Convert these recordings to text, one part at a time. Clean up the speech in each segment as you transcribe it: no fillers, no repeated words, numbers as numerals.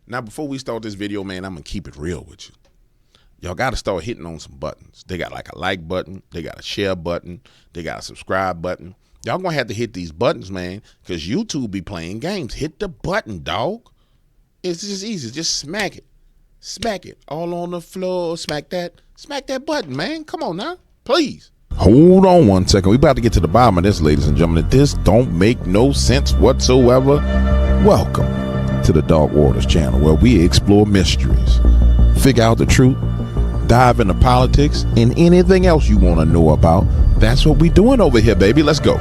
Now, before we start this video, man, I'm going to keep it real with you. Y'all got to start hitting on some buttons. They got like a like button. They got a share button. They got a subscribe button. Y'all going to have to hit these buttons, man, because YouTube be playing games. Hit the button, dog. It's just easy. Just smack it. Smack it. All on the floor. Smack that button, man. Come on now. Please. Hold on one second. We about to get to the bottom of this, ladies and gentlemen. This don't make no sense whatsoever. Welcome to the Dark Waters channel, where we explore mysteries, figure out the truth, dive into politics, and anything else you want to know about. That's what we doing over here, baby. Let's go.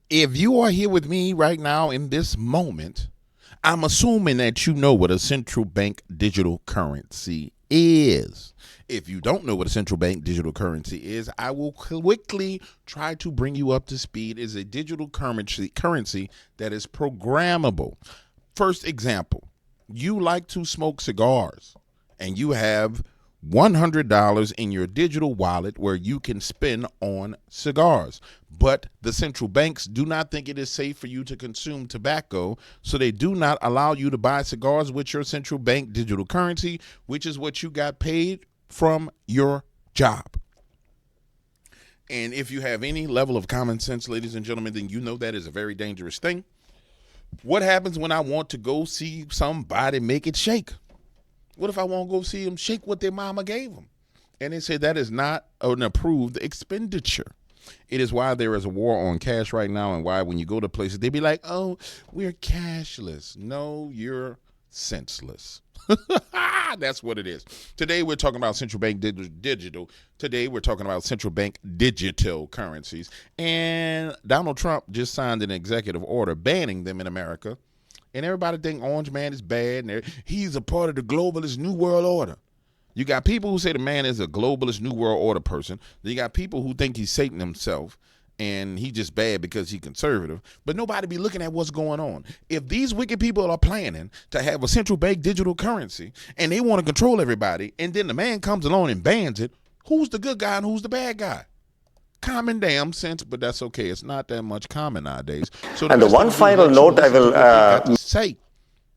If you are here with me right now in this moment, I'm assuming that you know what a central bank digital currency is. If you don't know what a central bank digital currency is, I will quickly try to bring you up to speed. It's a digital currency that is programmable. First example, you like to smoke cigars and you have $100 in your digital wallet where you can spend on cigars. But the central banks do not think it is safe for you to consume tobacco, so they do not allow you to buy cigars with your central bank digital currency, which is what you got paid from your job. And if you have any level of common sense, ladies and gentlemen, then you know that is a very dangerous thing. What happens when I want to go see somebody make it shake? What if I want to go see them shake what their mama gave them? And they say that is not an approved expenditure. It is why there is a war on cash right now, and why when you go to places, they be like, oh, we're cashless. No, you're senseless. That's what it is. Today, we're talking about central bank digital. Today, we're talking about central bank digital currencies. And Donald Trump just signed an executive order banning them in America. And everybody think Orange Man is bad, and he's a part of the globalist New World Order. You got people who say the man is a globalist New World Order person. Then you got people who think he's Satan himself, and he just bad because he's conservative. But nobody be looking at what's going on. If these wicked people are planning to have a central bank digital currency, and they want to control everybody, and then the man comes along and bans it, who's the good guy and who's the bad guy? Common damn sense, but that's okay. It's not that much common nowadays. So and the one final note I will say,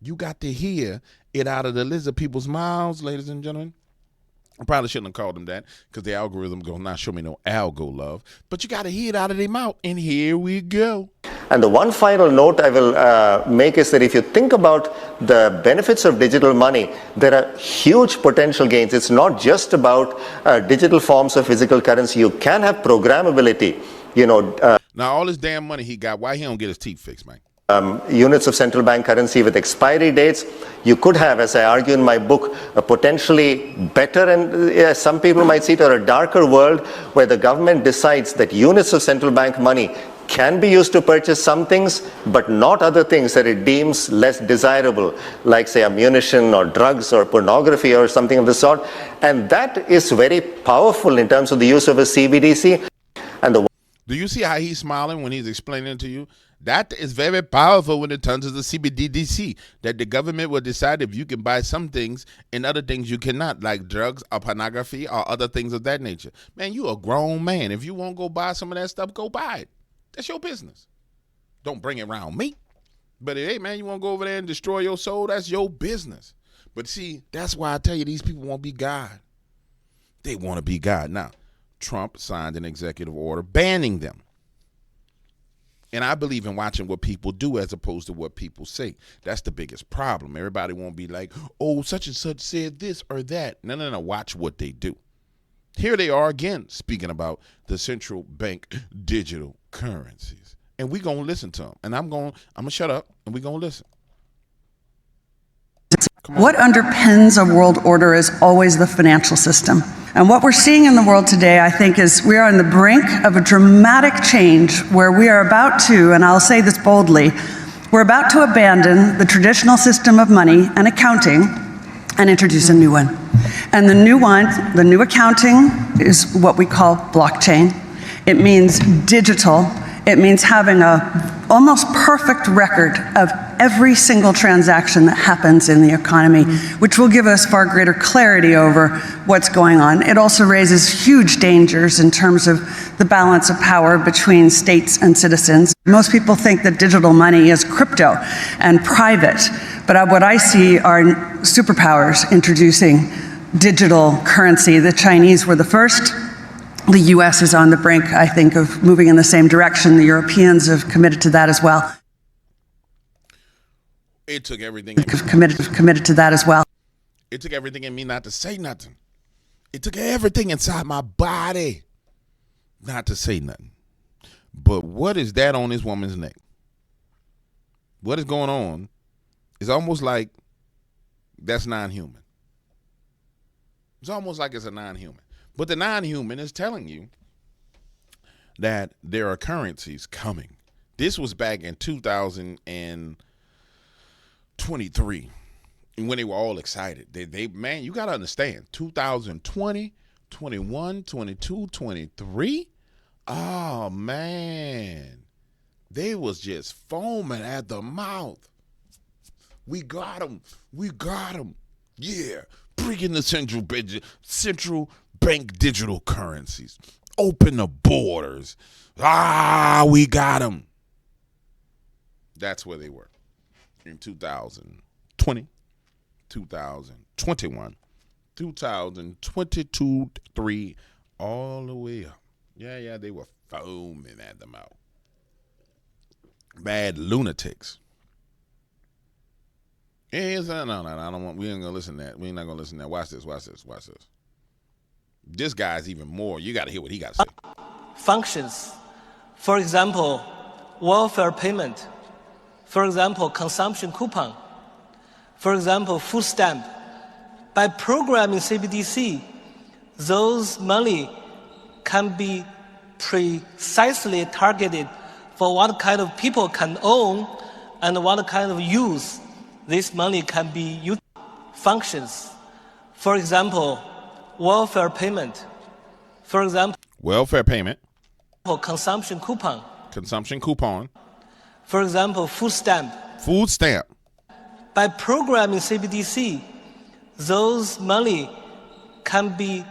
you got to hear it out of the lizard people's mouths, ladies and gentlemen. I probably shouldn't have called them that, because the algorithm will not show me no algo love. But you got to hear it out of their mouth, and here we go. And the one final note I will make is that if you think about the benefits of digital money, there are huge potential gains. It's not just about digital forms of physical currency. You can have programmability. Now, all this damn money he got, why he don't get his teeth fixed, man? Units of central bank currency with expiry dates. You could have, as I argue in my book, a potentially better and some people might see it, or a darker world where the government decides that units of central bank money can be used to purchase some things, but not other things that it deems less desirable, like say ammunition or drugs or pornography or something of the sort. And that is very powerful in terms of the use of a CBDC. And do you see how he's smiling when he's explaining to you? That is very powerful when it turns to the CBDC, that the government will decide if you can buy some things and other things you cannot, like drugs or pornography or other things of that nature. Man, you a grown man. If you want to go buy some of that stuff, go buy it. That's your business. Don't bring it around me. But hey, man, you want to go over there and destroy your soul? That's your business. But see, that's why I tell you, these people want to be God. They want to be God. Now, Trump signed an executive order banning them. And I believe in watching what people do as opposed to what people say. That's the biggest problem. Everybody won't be like, oh, such and such said this or that. No. Watch what they do. Here they are again, speaking about the central bank digital currencies. And we're going to listen to them. And I'm going to shut up and we're going to listen. What underpins a world order is always the financial system. And what we're seeing in the world today, I think, is we are on the brink of a dramatic change where we are about to, and I'll say this boldly, we're about to abandon the traditional system of money and accounting and introduce a new one. And the new accounting is what we call blockchain. It means digital. It means having a almost perfect record of every single transaction that happens in the economy, which will give us far greater clarity over what's going on. It also raises huge dangers in terms of the balance of power between states and citizens. Most people think that digital money is crypto and private, but what I see are superpowers introducing digital currency. The Chinese were the first. The US is on the brink, I think, of moving in the same direction. The Europeans have committed to that as well. It took everything. Committed to that as well. It took everything in me not to say nothing. It took everything inside my body not to say nothing. But what is that on this woman's neck? What is going on? It's almost like that's non-human. It's almost like it's a non-human. But the non-human is telling you that there are currencies coming. This was back in 2023 when they were all excited. They man, you got to understand, 2020, 21, 22, 23. Oh, man. They was just foaming at the mouth. We got them. We got them. Yeah. Bring the central bank digital currencies. Open the borders. We got them. That's where they were in 2020, 2021, 2022, 3, all the way up. Yeah, they were foaming at the mouth. Bad lunatics. No, I don't want. We ain't gonna listen to that. We ain't not gonna listen to that. Watch this. This guy's even more. You got to hear what he got to say. Functions, for example, welfare payment, for example, consumption coupon, for example, food stamp. By programming CBDC, those money can be precisely targeted for what kind of people can own and what kind of use this money can be used. Functions, for example, welfare payment, for example, welfare payment, consumption coupon, for example, food stamp. By programming CBDC, those money can be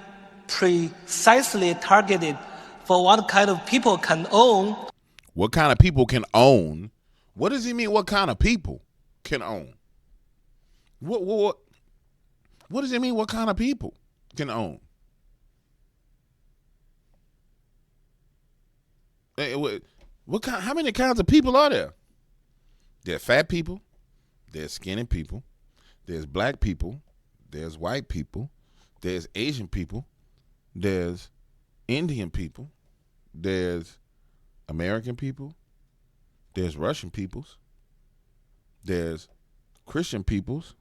precisely targeted for what kind of people can own. What kind of people can own? What does he mean? What kind of people can own? What does it mean? What kind of people can own? How many kinds of people are there? There's fat people, there's skinny people, there's black people, there's white people, there's Asian people, there's Indian people, there's American people, there's Russian peoples, there's Christian peoples,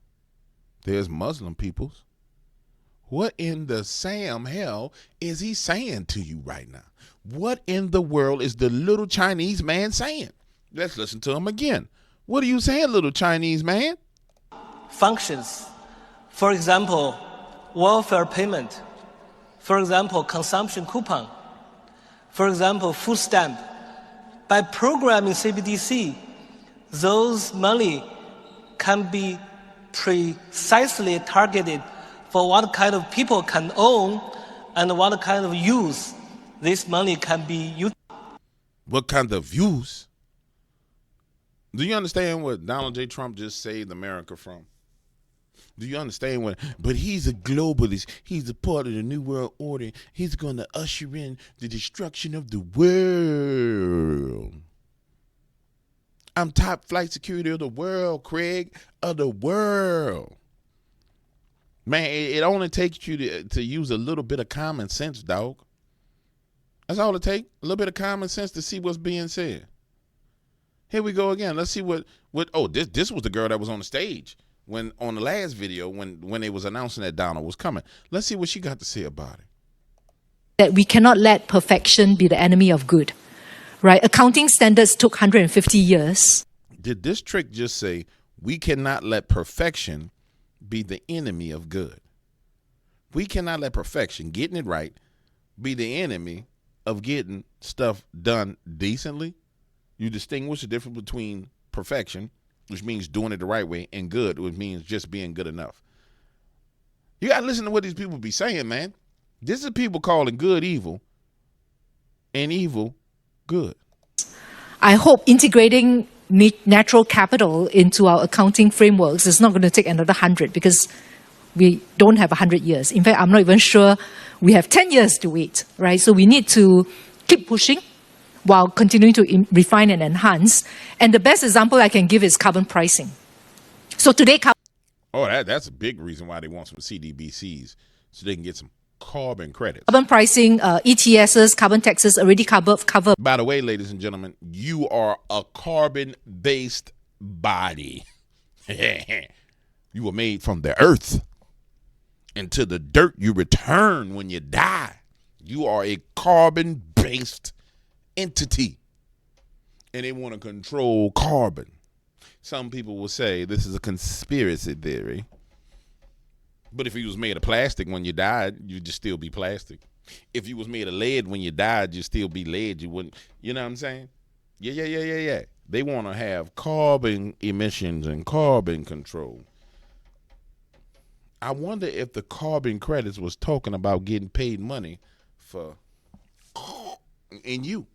there's Muslim peoples. What in the Sam hell is he saying to you right now? What in the world is the little Chinese man saying? Let's listen to him again. What are you saying, little Chinese man? Functions, for example, welfare payment, for example, consumption coupon, for example, food stamp. By programming CBDC, those money can be precisely targeted for what kind of people can own and what kind of use this money can be used. What kind of use? Do you understand what Donald J. Trump just saved America from? Do you understand what? But he's a globalist. He's a part of the New World Order. He's going to usher in the destruction of the world. I'm top flight security of the world, Craig, of the world. Man, it only takes you to use a little bit of common sense, dog. That's all it takes. A little bit of common sense to see what's being said. Here we go again. Let's see what this was the girl that was on the stage when on the last video when they was announcing that Donald was coming. Let's see what she got to say about it. That we cannot let perfection be the enemy of good. Right? Accounting standards took 150 years. Did this trick just say we cannot let perfection be the enemy of good? We cannot let perfection, getting it right, be the enemy of getting stuff done decently. You distinguish the difference between perfection, which means doing it the right way, and good, which means just being good enough. You got to listen to what these people be saying, man. This is people calling good evil and evil good. I hope integrating natural capital into our accounting frameworks is not going to take another 100 because we don't have 100 years. In fact, I'm not even sure we have 10 years to wait, right? So we need to keep pushing while continuing to refine and enhance. And the best example I can give is carbon pricing. So today, that's a big reason why they want some CBDCs, so they can get some carbon credits. Carbon pricing, ETSs, carbon taxes already cover. By the way, ladies and gentlemen, you are a carbon-based body. You were made from the earth. And to the dirt you return when you die. You are a carbon-based entity. And they want to control carbon. Some people will say this is a conspiracy theory. But if you was made of plastic when you died, you'd just still be plastic. If you was made of lead when you died, you'd still be lead. You wouldn't, you know what I'm saying? Yeah. They want to have carbon emissions and carbon control. I wonder if the carbon credits was talking about getting paid money for in you.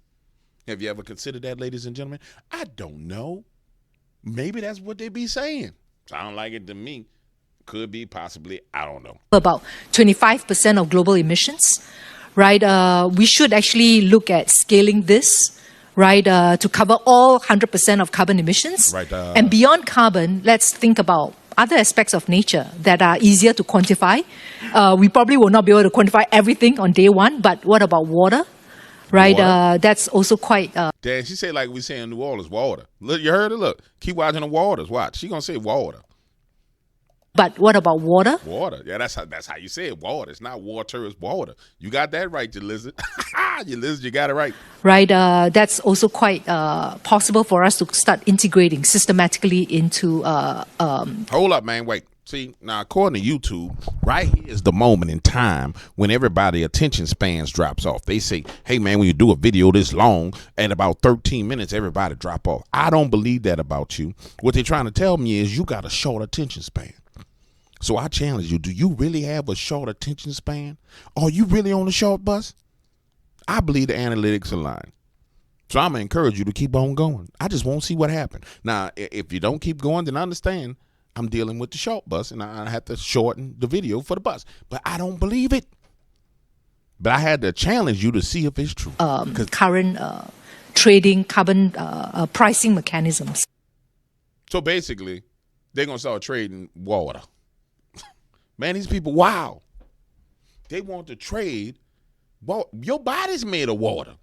Have you ever considered that, ladies and gentlemen? I don't know. Maybe that's what they be saying. Sound like it to me. Could be, possibly, I don't know. About 25% of global emissions, right? We should actually look at scaling this, right, to cover all 100% of carbon emissions. Right. And beyond carbon, let's think about other aspects of nature that are easier to quantify. We probably will not be able to quantify everything on day one, but what about water? Right, that's also quite... Dad, she said like we say in New Orleans, water. Look, you heard her? Look, keep watching the waters. Watch. She going to say water. But what about water? Water. Yeah, that's how you say it. Water. It's not water, it's water. You got that right, you lizard. You lizard, you got it right. Right. That's also quite possible for us to start integrating systematically into... Hold up, man. Wait. See, now, according to YouTube, right here is the moment in time when everybody attention spans drops off. They say, hey, man, when you do a video this long, at about 13 minutes, everybody drop off. I don't believe that about you. What they're trying to tell me is you got a short attention span. So I challenge you, do you really have a short attention span? Are you really on the short bus? I believe the analytics are lying. So I'm going to encourage you to keep on going. I just won't see what happens. Now, if you don't keep going, then understand I'm dealing with the short bus, and I have to shorten the video for the bus. But I don't believe it. But I had to challenge you to see if it's true. Current trading, carbon pricing mechanisms. So basically, they're going to start trading water. Man, these people, wow. They want to trade. Well, your body's made of water.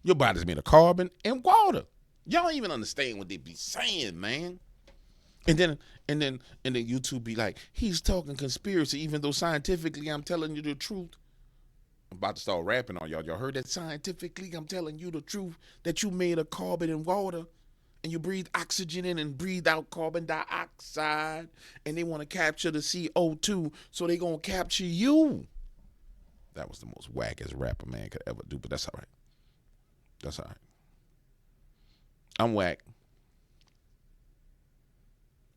Your body's made of carbon and water. Y'all don't even understand what they be saying, man. And then YouTube be like, he's talking conspiracy, even though scientifically I'm telling you the truth. I'm about to start rapping on y'all. Y'all heard that? Scientifically, I'm telling you the truth, that you made of carbon and water. And you breathe oxygen in and breathe out carbon dioxide. And they want to capture the CO2, so they going to capture you. That was the most wackest rap a man could ever do, but that's all right. That's all right. I'm whack.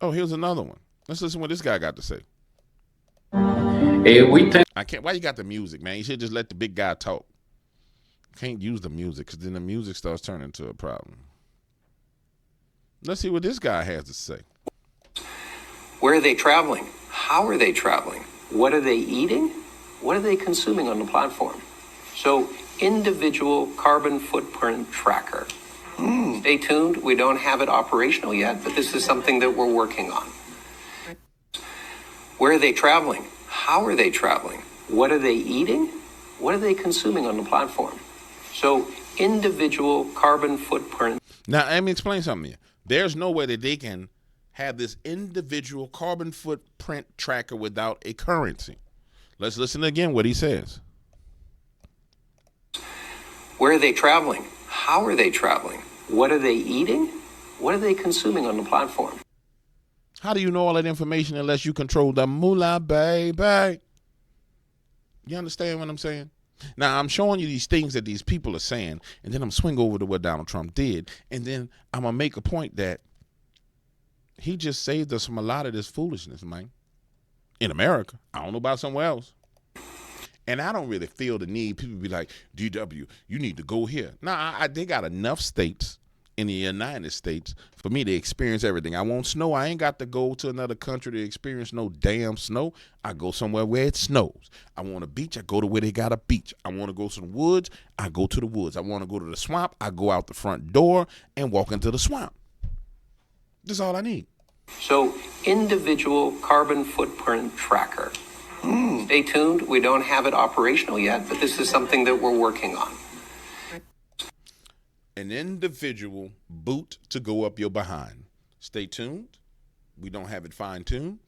Oh, here's another one. Let's listen to what this guy got to say. I can't. Why you got the music, man? You should just let the big guy talk. Can't use the music, because then the music starts turning into a problem. Let's see what this guy has to say. Where are they traveling? How are they traveling? What are they eating? What are they consuming on the platform? So, individual carbon footprint tracker. Stay tuned. We don't have it operational yet, but this is something that we're working on. Where are they traveling? How are they traveling? What are they eating? What are they consuming on the platform? So, individual carbon footprint. Now, let me explain something to you. There's no way that they can have this individual carbon footprint tracker without a currency. Let's listen again what he says. Where are they traveling? How are they traveling? What are they eating? What are they consuming on the platform? How do you know all that information unless you control the moolah, baby? You understand what I'm saying? Now, I'm showing you these things that these people are saying, and then I'm swing over to what Donald Trump did, and then I'm going to make a point that he just saved us from a lot of this foolishness, man. In America. I don't know about somewhere else. And I don't really feel the need. People be like, DW, you need to go here. Nah, they got enough states in the United States for me to experience everything. I want snow. I ain't got to go to another country to experience no damn snow. I go somewhere where it snows. I want a beach. I go to where they got a beach. I want to go to the woods. I go to the woods. I want to go to the swamp. I go out the front door and walk into the swamp. That's all I need. So, individual carbon footprint tracker. Stay tuned. We don't have it operational yet, but this is something that we're working on. An individual boot to go up your behind. Stay tuned. We don't have it fine-tuned,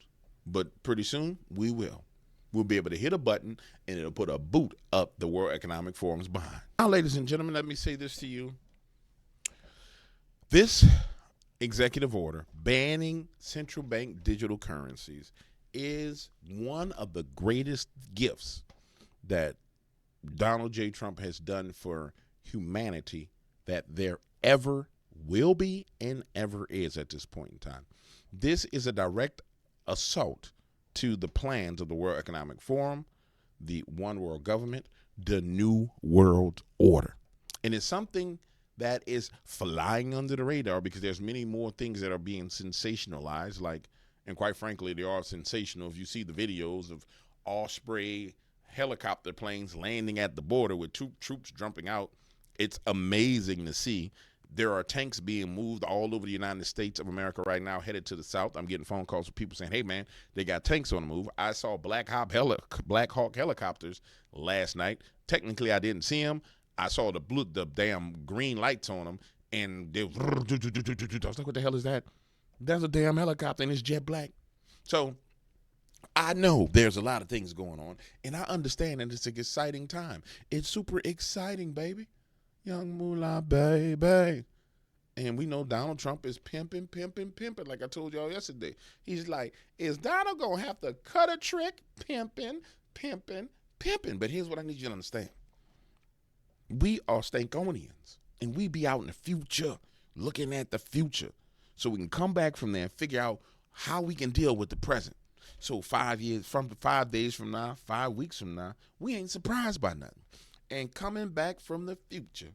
but pretty soon we will. We'll be able to hit a button and it'll put a boot up the World Economic Forum's behind. Now, ladies and gentlemen, let me say this to you. This executive order banning central bank digital currencies is one of the greatest gifts that Donald J. Trump has done for humanity that there ever will be and ever is at this point in time. This is a direct assault to the plans of the World Economic Forum, the One World Government, the New World Order. And it's something that is flying under the radar because there's many more things that are being sensationalized, like, and quite frankly, they are sensational. If you see the videos of Osprey helicopter planes landing at the border with troops jumping out, it's amazing to see. There are tanks being moved all over the United States of America right now, headed to the south. I'm getting phone calls from people saying, hey, man, they got tanks on the move. I saw Black Hawk helicopters last night. Technically, I didn't see them. I saw the damn green lights on them, and they, I was like, what the hell is that? That's a damn helicopter, and it's jet black. So I know there's a lot of things going on, and I understand that it's an exciting time. It's super exciting, baby. Young moolah, baby. And we know Donald Trump is pimping, like I told y'all yesterday. He's like, is Donald going to have to cut a trick? Pimping. But here's what I need you to understand. We are Stankonians, and we be out in the future, looking at the future, so we can come back from there and figure out how we can deal with the present. So 5 days from now, 5 weeks from now, we ain't surprised by nothing. And coming back from the future,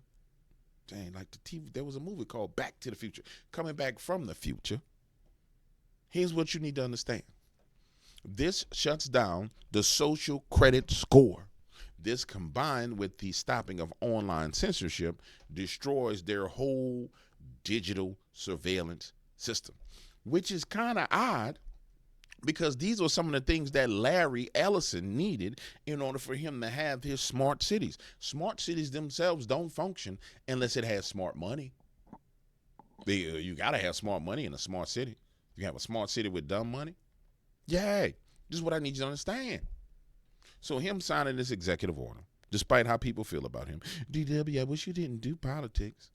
dang, like the TV, there was a movie called Back to the Future. Coming back from the future, here's what you need to understand. This shuts down the social credit score. This, combined with the stopping of online censorship, destroys their whole digital surveillance system, which is kind of odd because these are some of the things that Larry Ellison needed in order for him to have his smart cities. Smart cities themselves don't function unless it has smart money. You got to have smart money in a smart city. You have a smart city with dumb money. Yay. This is what I need you to understand. So him signing this executive order, despite how people feel about him, DW, I wish you didn't do politics.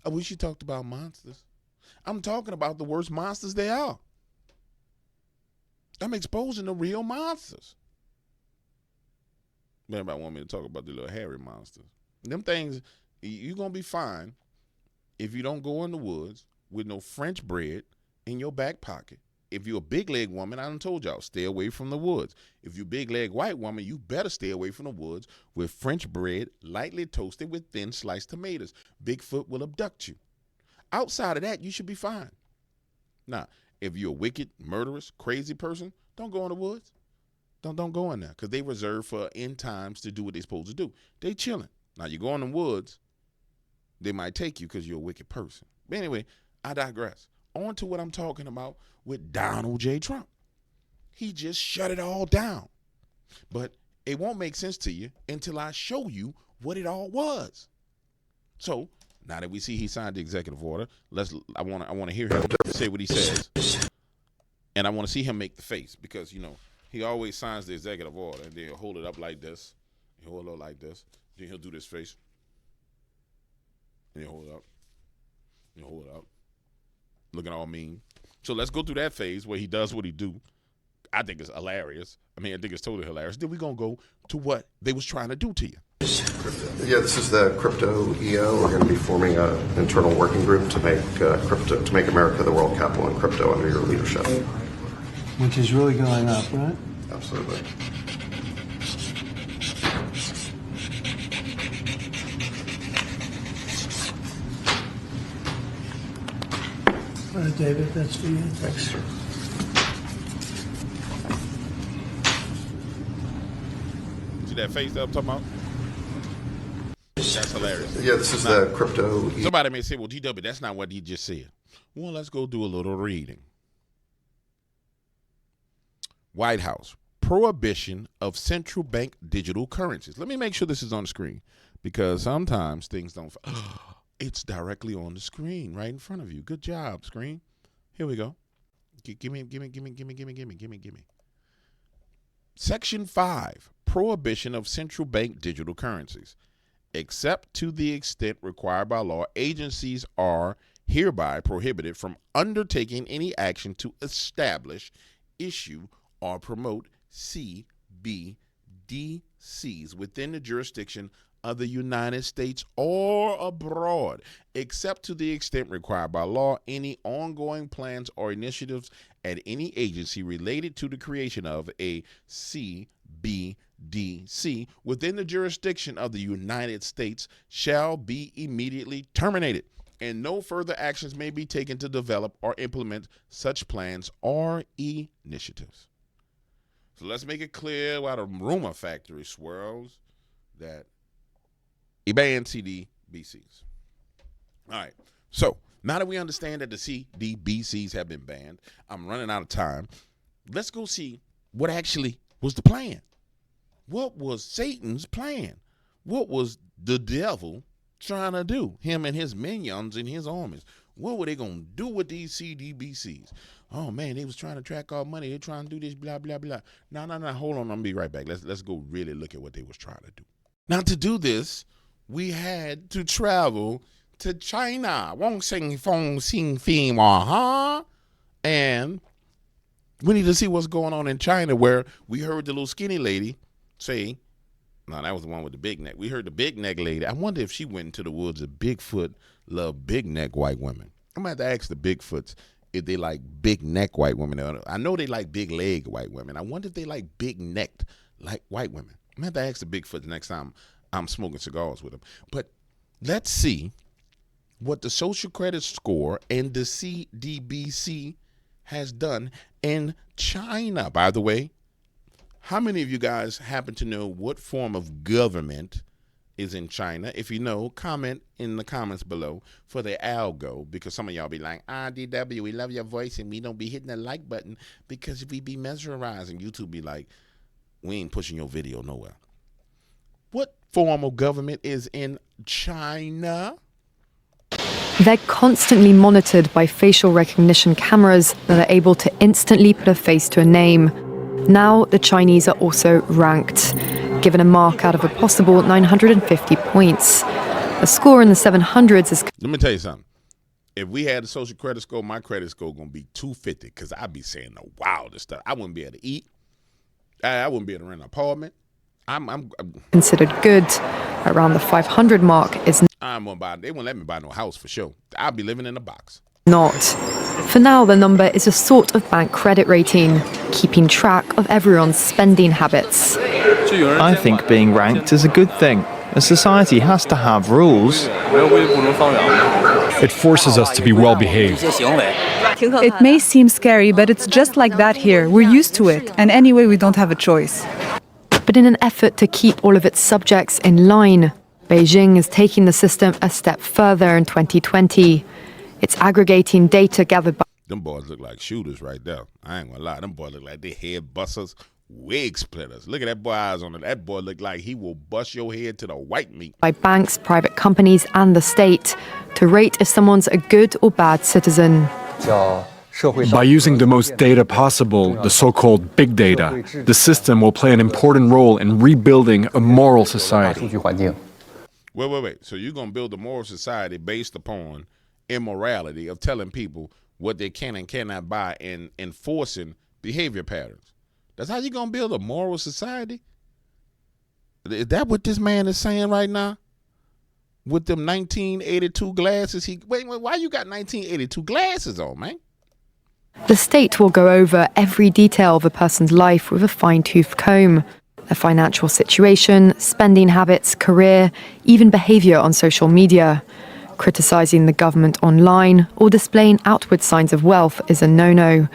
I wish you talked about monsters. I'm talking about the worst monsters they are. I'm exposing the real monsters. Everybody want me to talk about the little hairy monsters. Them things, you're going to be fine if you don't go in the woods with no French bread in your back pocket. If you're a big leg woman, I done told y'all, stay away from the woods. If you're a big leg white woman, you better stay away from the woods with French bread, lightly toasted with thin sliced tomatoes. Bigfoot will abduct you. Outside of that, you should be fine. Now, if you're a wicked, murderous, crazy person, don't go in the woods. Don't go in there because they reserve for end times to do what they're supposed to do. They chilling. Now, you go in the woods, they might take you because you're a wicked person. But anyway, I digress. On to what I'm talking about with Donald J. Trump. He just shut it all down. But it won't make sense to you until I show you what it all was. So now that we see he signed the executive order, I want to hear him say what he says. And I want to see him make the face because, you know, he always signs the executive order and then he'll hold it up like this. He'll hold it up like this. Then he'll do this face. And he'll hold it up. He'll hold it up. Looking all mean. So let's go through that phase where he does what he do. I think it's hilarious. I mean, I think it's totally hilarious. Then we're going to go to what they was trying to do to you. Yeah, this is the crypto EO. We're going to be forming an internal working group to make to make America the world capital in crypto under your leadership. Which is really going up, right? Absolutely. All right, David, that's for you. Thanks, sir. See that face that I'm talking about? That's hilarious. Yeah, this is the crypto EO. Somebody may say, well, GW, that's not what he just said. Well, let's go do a little reading. White House, prohibition of central bank digital currencies. Let me make sure this is on the screen because sometimes things don't. It's directly on the screen right in front of you. Good job, screen. Here we go. Give me. Section 5, prohibition of central bank digital currencies. Except to the extent required by law, agencies are hereby prohibited from undertaking any action to establish, issue, or promote CBDCs within the jurisdiction of the United States or abroad, except to the extent required by law. Any ongoing plans or initiatives at any agency related to the creation of a CBDC within the jurisdiction of the United States shall be immediately terminated, and no further actions may be taken to develop or implement such plans or initiatives. So let's make it clear while the rumor factory swirls that he banned CBDCs. All right. So now that we understand that the CBDCs have been banned, I'm running out of time. Let's go see what actually was the plan. What was Satan's plan? What was the devil trying to do? Him and his minions and his armies. What were they going to do with these CBDCs? Oh, man, they was trying to track our money. They're trying to do this, blah, blah, blah. No. Hold on. I'm going to be right back. Let's go really look at what they was trying to do. Now, to do this, we had to travel to China. Wong Sing Fong Sing Fing Wa, huh? And we need to see what's going on in China, where we heard the little skinny lady say, no, that was the one with the big neck. We heard the big neck lady. I wonder if she went into the woods of Bigfoot love big neck white women. I'm going to have to ask the Bigfoots if they like big neck white women. I know they like big leg white women. I wonder if they like big necked like white women. I'm going to have to ask the Bigfoots next time I'm smoking cigars with them. But let's see what the social credit score and the CBDC has done in China. By the way, how many of you guys happen to know what form of government is in China? If you know, comment in the comments below for the algo, because some of y'all be like, DW, we love your voice and we don't be hitting the like button because we be mesmerizing. YouTube be like, we ain't pushing your video nowhere. What form of government is in China? They're constantly monitored by facial recognition cameras that are able to instantly put a face to a name. Now the Chinese are also ranked, given a mark out of a possible 950 points. A score in the 700s is... Let me tell you something. If we had a social credit score, my credit score going to be 250 because I'd be saying the wildest stuff. I wouldn't be able to eat. I wouldn't be able to rent an apartment. I'm considered good. Around the 500 mark is they won't let me buy no house for sure. I'll be living in a box. not. For now, the number is a sort of bank credit rating, keeping track of everyone's spending habits. I think being ranked is a good thing. A society has to have rules. It forces us to be well behaved. It may seem scary, but it's just like that here. We're used to it, and anyway, we don't have a choice. But in an effort to keep all of its subjects in line, Beijing is taking the system a step further in 2020. It's aggregating data gathered by... Them boys look like shooters right there. I ain't gonna lie. Them boys look like they head busters, wig splitters. Look at that boy eyes on it. That boy look like he will bust your head to the white meat. ...by banks, private companies and the state to rate if someone's a good or bad citizen. By using the most data possible, the so-called big data, the system will play an important role in rebuilding a moral society. Wait. So you're going to build a moral society based upon immorality of telling people what they can and cannot buy and enforcing behavior patterns. That's how you gonna build a moral society? Is that what this man is saying right now? With them 1982 glasses, wait, why you got 1982 glasses on, man? The state will go over every detail of a person's life with a fine-tooth comb. Their financial situation, spending habits, career, even behavior on social media. Criticizing the government online or displaying outward signs of wealth is a no-no.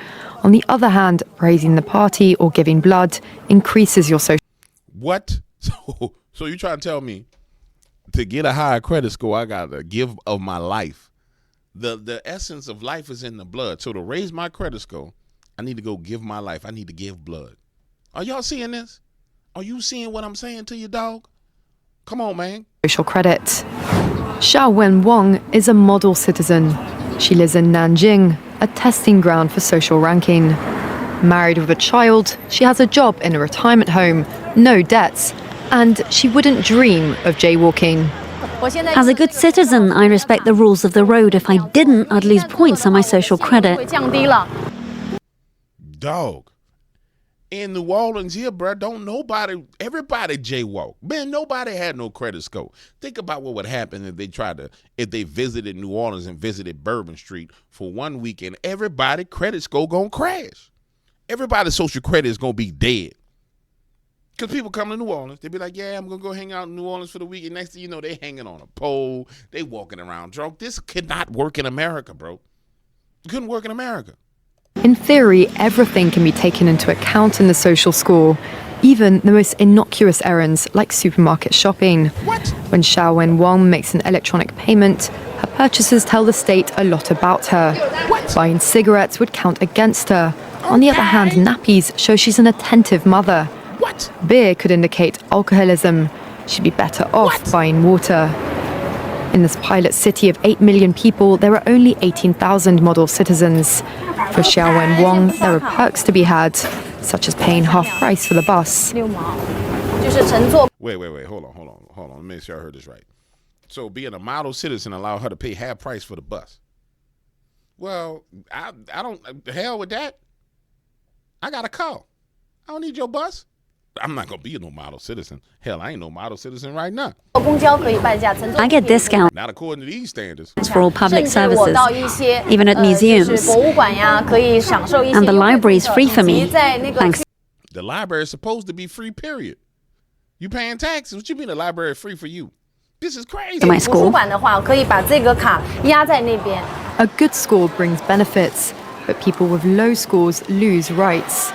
On the other hand, praising the party or giving blood increases your social... What? So you trying to tell me to get a higher credit score, I got to give of my life? The essence of life is in the blood. So to raise my credit score, I need to go give my life. I need to give blood. Are y'all seeing this? Are you seeing what I'm saying to you, dog? Come on, man. Social credit. Xiao Wen Wang is a model citizen. She lives in Nanjing, a testing ground for social ranking. Married with a child, she has a job in a retirement home, no debts, and she wouldn't dream of jaywalking. As a good citizen, I respect the rules of the road. If I didn't, I'd lose points on my social credit. Dog. In New Orleans here, bro, everybody jaywalk. Man, nobody had no credit score. Think about what would happen if they visited New Orleans and visited Bourbon Street for 1 week, and everybody credit score gonna crash. Everybody's social credit is gonna be dead. Because people come to New Orleans, they be like, yeah, I'm gonna go hang out in New Orleans for the week, and next thing you know, they hanging on a pole, they walking around drunk. This could not work in America, bro. It couldn't work in America. In theory, everything can be taken into account in the social score, even the most innocuous errands like supermarket shopping. What? When Xiao Wen Wang makes an electronic payment, her purchases tell the state a lot about her. What? Buying cigarettes would count against her. On the other hand, nappies show she's an attentive mother. What? Beer could indicate alcoholism. She'd be better off buying water. In this pilot city of 8 million people, there are only 18,000 model citizens. For Xiao Wen Wang, there are perks to be had, such as paying half price for the bus. Wait, hold on. Let me make sure I heard this right. So being a model citizen allow her to pay half price for the bus. Well, I don't, the hell with that. I got a car. I don't need your bus. I'm not going to be no model citizen. Hell, I ain't no model citizen right now. I get discounts Not according to these standards. for all public services, even at museums. And the library is free for me, thanks. The library is supposed to be free, period. You paying taxes. What you mean the library is free for you? This is crazy. To my school. A good score brings benefits, but people with low scores lose rights.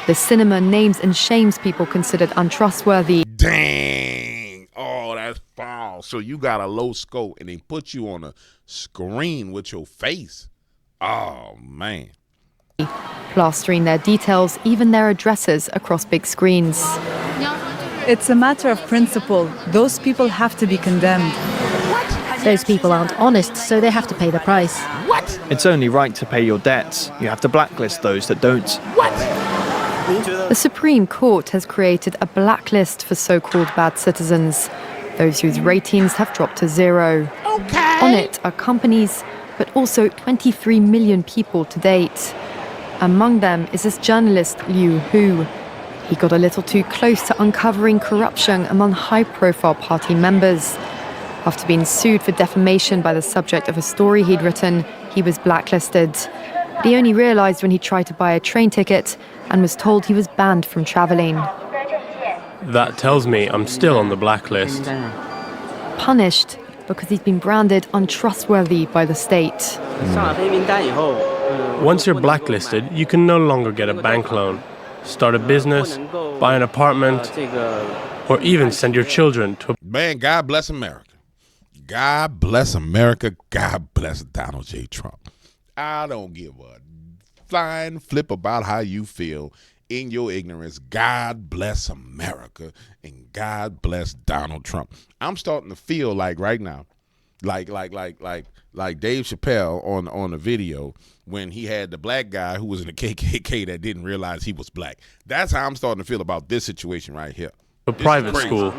The cinema names and shames people considered untrustworthy. Dang. Oh, that's foul. So you got a low score and they put you on a screen with your face. Oh, man. Plastering their details, even their addresses, across big screens. It's a matter of principle. Those people have to be condemned. Those people aren't honest, so they have to pay the price. What? It's only right to pay your debts. You have to blacklist those that don't. What? The Supreme Court has created a blacklist for so-called bad citizens, those whose ratings have dropped to zero. Okay. On it are companies, but also 23 million people to date. Among them is this journalist Liu Hu. He got a little too close to uncovering corruption among high-profile party members. After being sued for defamation by the subject of a story he'd written, he was blacklisted. But he only realized when he tried to buy a train ticket and was told he was banned from traveling. That tells me I'm still on the blacklist. Punished because he's been branded untrustworthy by the state. Once you're blacklisted, you can no longer get a bank loan, start a business, buy an apartment, or even send your children to a... Man, God bless America. God bless America. God bless Donald J. Trump. I don't give a flying flip about how you feel in your ignorance. God bless America and God bless Donald Trump. I'm starting to feel like right now, like Dave Chappelle on the video when he had the black guy who was in the KKK that didn't realize he was black. That's how I'm starting to feel about this situation right here. A private school.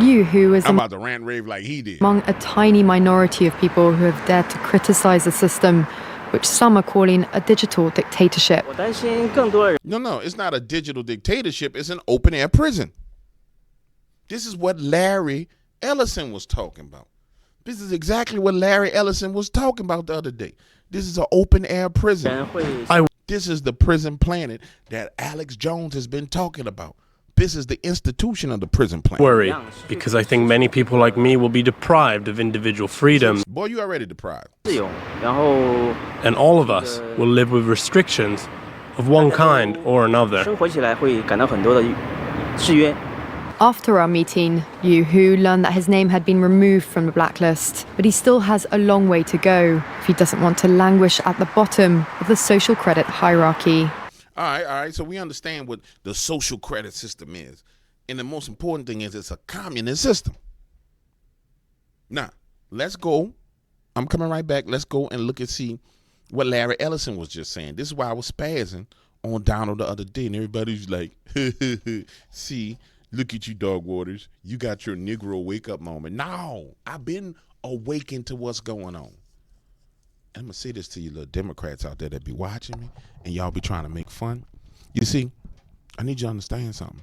Liu Hu is I'm about to rant rave like he did. Among a tiny minority of people who have dared to criticize the system, which some are calling a digital dictatorship. No, it's not a digital dictatorship. It's an open-air prison. This is what Larry Ellison was talking about. This is exactly what Larry Ellison was talking about the other day. This is an open-air prison. This is the prison planet that Alex Jones has been talking about. This is the institution of the prison planet. Worry, because I think many people like me will be deprived of individual freedoms. Boy, you already deprived. And all of us will live with restrictions of one kind or another. After our meeting, Yu Hu learned that his name had been removed from the blacklist, but he still has a long way to go if he doesn't want to languish at the bottom of the social credit hierarchy. All right. So we understand what the social credit system is. And the most important thing is it's a communist system. Now, let's go. I'm coming right back. Let's go and look and see what Larry Ellison was just saying. This is why I was spazzing on Donald the other day. And everybody's like, see, look at you, Dog Waters. You got your Negro wake-up moment. No, I've been awakened to what's going on. I'm going to say this to you little Democrats out there that be watching me and y'all be trying to make fun. You see, I need you to understand something.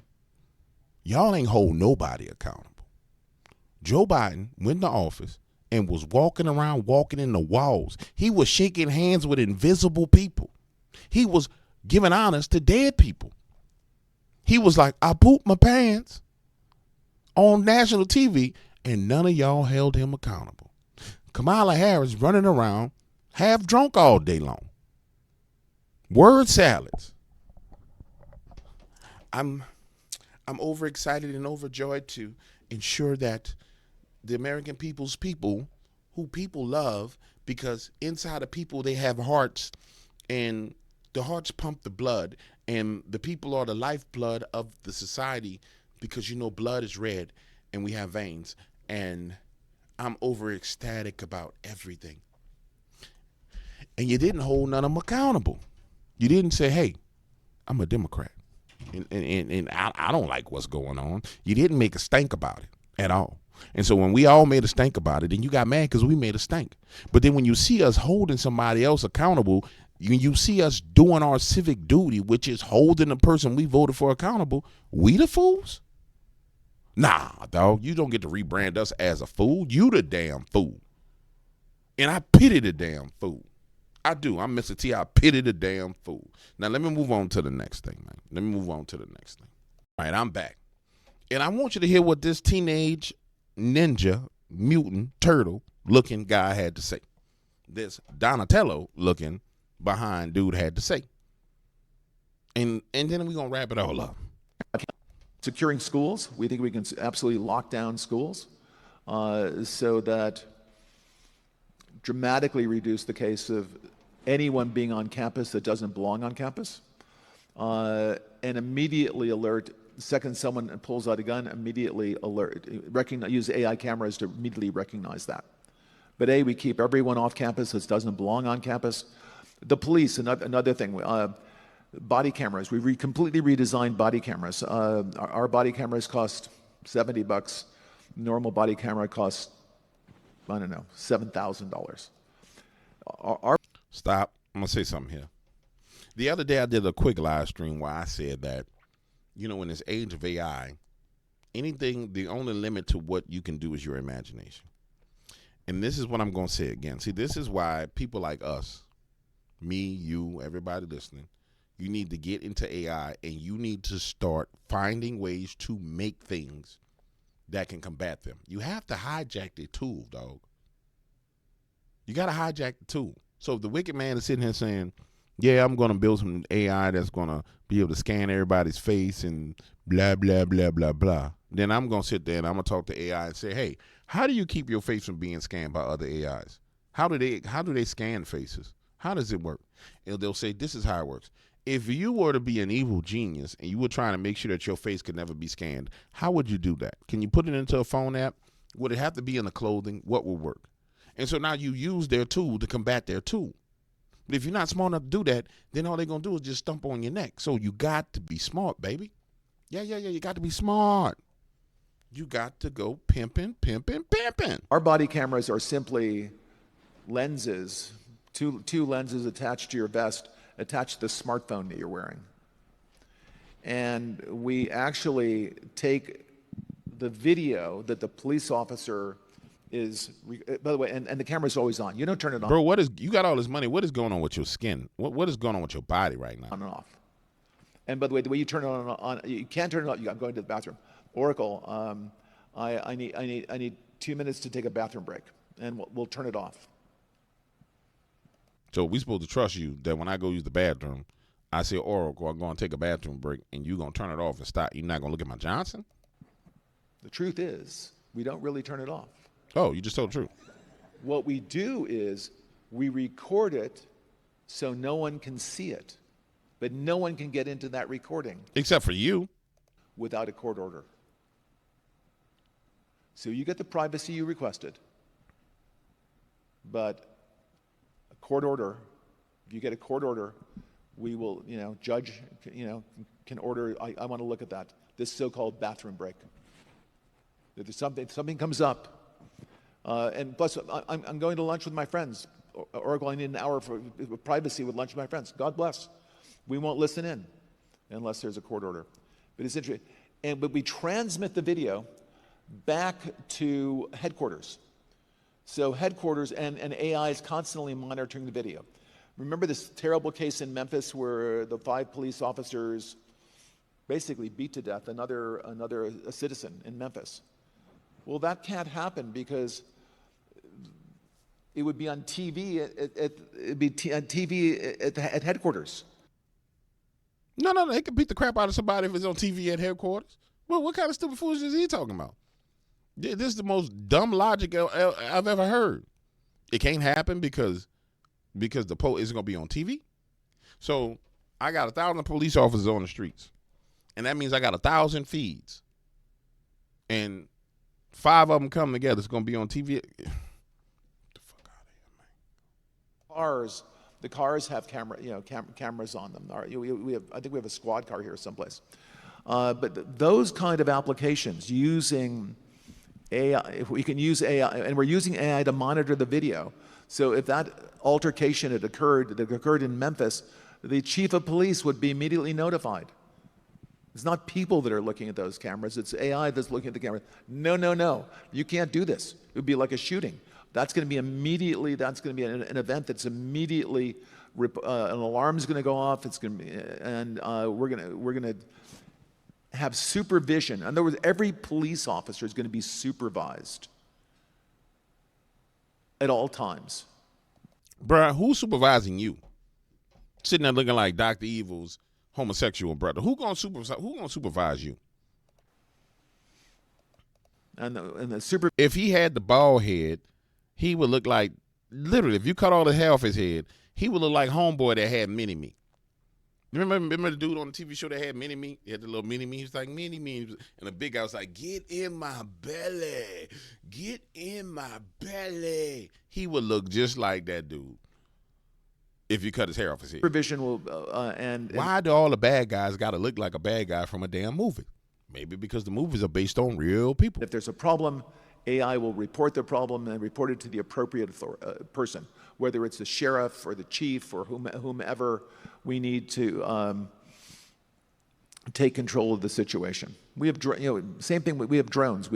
Y'all ain't hold nobody accountable. Joe Biden went to office and was walking in the walls. He was shaking hands with invisible people. He was giving honors to dead people. He was like, I pooped my pants on national TV, and none of y'all held him accountable. Kamala Harris running around half drunk all day long. Word salads. I'm overexcited and overjoyed to ensure that the American people's people, who people love, because inside of people they have hearts, and the hearts pump the blood, and the people are the lifeblood of the society, because blood is red and we have veins, and I'm over ecstatic about everything. And you didn't hold none of them accountable. You didn't say, hey, I'm a Democrat and I don't like what's going on. You didn't make a stink about it at all. And so when we all made a stink about it, then you got mad because we made a stink. But then when you see us holding somebody else accountable, you see us doing our civic duty, which is holding the person we voted for accountable, we the fools? Nah, dog, you don't get to rebrand us as a fool. You the damn fool. And I pity the damn fool. I do. I'm Mr. T. I pity the damn fool. Now, let me move on to the next thing, man. All right, I'm back. And I want you to hear what this teenage ninja mutant turtle looking guy had to say. This Donatello looking behind dude had to say. And then we're going to wrap it all up. Securing schools. We think we can absolutely lock down schools so that dramatically reduce the case of anyone being on campus that doesn't belong on campus, and immediately alert. Second someone pulls out a gun, immediately alert. Use AI cameras to immediately recognize that. But we keep everyone off campus that doesn't belong on campus. The police, another thing. Body cameras. We completely redesigned body cameras. Our body cameras cost $70. Normal body camera costs, I don't know, $7,000. Stop. I'm going to say something here. The other day I did a quick live stream where I said that, in this age of AI, the only limit to what you can do is your imagination. And this is what I'm going to say again. See, this is why people like us, me, you, everybody listening, you need to get into AI and you need to start finding ways to make things that can combat them. You have to hijack the tool, dog. You got to hijack the tool. So if the wicked man is sitting here saying, yeah, I'm going to build some AI that's going to be able to scan everybody's face and blah, blah, blah, blah, blah, then I'm going to sit there and I'm going to talk to AI and say, hey, how do you keep your face from being scanned by other AIs? How do they scan faces? How does it work? And they'll say, this is how it works. If you were to be an evil genius and you were trying to make sure that your face could never be scanned, how would you do that? Can you put it into a phone app? Would it have to be in the clothing? What would work? And so now you use their tool to combat their tool. But if you're not smart enough to do that, then all they're going to do is just stomp on your neck. So you got to be smart, baby. Yeah. You got to be smart. You got to go pimping. Our body cameras are simply lenses two lenses attached to your vest, attached to the smartphone that you're wearing. And we actually take the video that the police officer is, by the way, and the camera's always on. You don't turn it on. Bro, you got all this money. What is going on with your skin? What is going on with your body right now? On and off. And by the way, the way you turn it on, you can't turn it on. I'm going to the bathroom. Oracle, I need 2 minutes to take a bathroom break, and we'll turn it off. So we supposed to trust you that when I go use the bathroom, I say, Oracle, I'm going to take a bathroom break, and you're going to turn it off and stop. You're not going to look at my Johnson? The truth is, we don't really turn it off. Oh, you just told the truth. What we do is we record it so no one can see it, but no one can get into that recording. Except for you. Without a court order. So you get the privacy you requested, but a court order, if you get a court order, we will, judge, can order, I want to look at that, this so-called bathroom break. If there's something comes up, and plus I'm going to lunch with my friends, Oracle, I need an hour for privacy with lunch with my friends. God bless. We won't listen in unless there's a court order. But it's interesting. But we transmit the video back to headquarters. So headquarters and AI is constantly monitoring the video. Remember this terrible case in Memphis where the 5 police officers basically beat to death another citizen in Memphis? Well, that can't happen because it would be on TV at headquarters. No, they can beat the crap out of somebody if it's on TV at headquarters. Well, what kind of stupid foolishness is he talking about? This is the most dumb logic I've ever heard. It can't happen because the poll isn't going to be on TV. So I got 1,000 police officers on the streets, and that means I got 1,000 feeds, and 5 of them come together. It's going to be on TV. Get the fuck out of here, man. The cars have cameras on them. I think we have a squad car here someplace. But those kind of applications using AI, if we can use AI, and we're using AI to monitor the video. So if that altercation that occurred in Memphis, the chief of police would be immediately notified. It's not people that are looking at those cameras. It's AI that's looking at the camera. No. You can't do this. It would be like a shooting. That's going to be immediately, that's going to be an event that's immediately, an alarm's going to go off. It's going to be, and we're going to have supervision. In other words, every police officer is going to be supervised at all times. Bruh, who's supervising you? Sitting there looking like Dr. Evil's homosexual brother. Who's gonna supervise you? If he had the bald head, he would look like, literally, if you cut all the hair off his head, he would look like homeboy that had mini-me. Remember the dude on the TV show that had mini-me? He had the little mini-me. He was like, mini-me. And the big guy was like, get in my belly. Get in my belly. He would look just like that dude if you cut his hair off his head. Supervision will, why do all the bad guys got to look like a bad guy from a damn movie? Maybe because the movies are based on real people. If there's a problem, AI will report the problem and report it to the appropriate person, whether it's the sheriff or the chief or whomever we need to take control of the situation. We have, same thing. We have drones.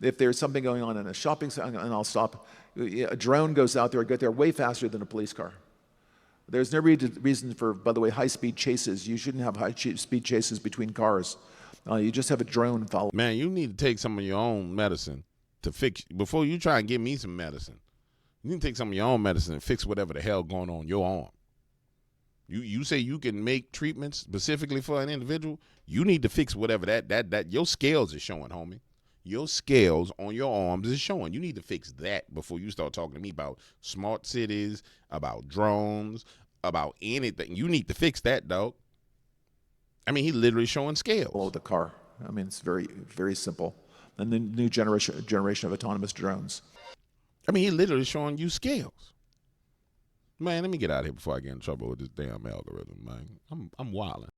If there's something going on in a shopping center, and I'll stop. A drone goes out there, get there way faster than a police car. There's no reason for, by the way, high-speed chases. You shouldn't have high-speed chases between cars. You just have a drone follow. Man, you need to take some of your own medicine to fix, before you try and give me some medicine. You need to take some of your own medicine and fix whatever the hell going on your arm. You say you can make treatments specifically for an individual. You need to fix whatever that your scales is showing, homie. Your scales on your arms is showing. You need to fix that before you start talking to me about smart cities, about drones, about anything. You need to fix that, dog. I mean, he literally showing scales. Below the car. I mean, it's very, very simple. And the new generation of autonomous drones. I mean, he literally showing you scales. Man, let me get out of here before I get in trouble with this damn algorithm, man. I'm wilding.